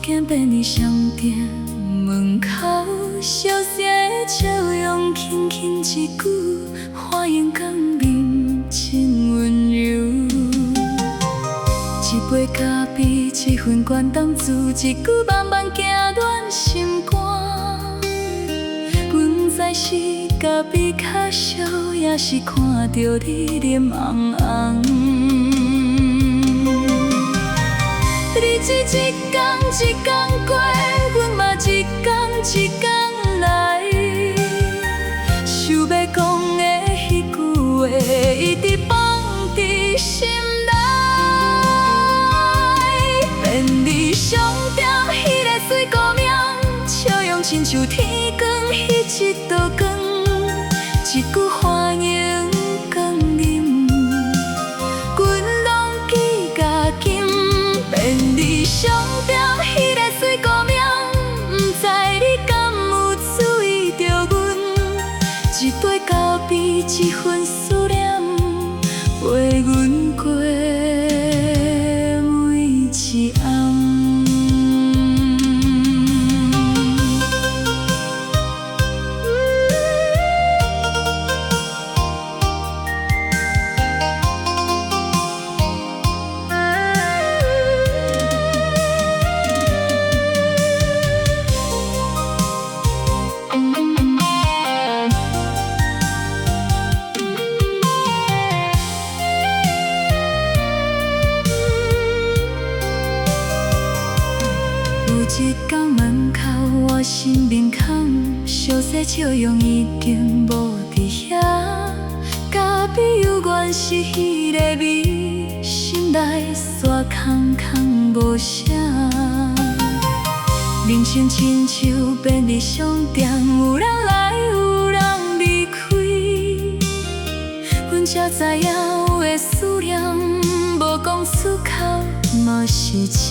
行便利商店门口，小声的笑容，轻轻一句，欢迎光临，真温柔。一杯咖啡，一份关东煮，一句慢慢行暖心肝。阮知是咖啡较少，也是看着你脸红红。日子一天一天过，阮嘛一天一天来。想要讲的迄句话，一直放伫心内。便利商店迄个水果名，笑容亲像天光迄一道光，一句欢迎光临，阮拢记甲紧。便利商店迄个水果名，不知你敢有注意到阮？一杯咖啡，一份思念，陪阮过每一暗。有一天门口，我身面孔，小细笑容已经无伫遐。咖啡犹原是迄个味，心内沙空空无声。人生亲像便利商店，有人来有人离开。阮才知影有的思念，无讲出口嘛是真。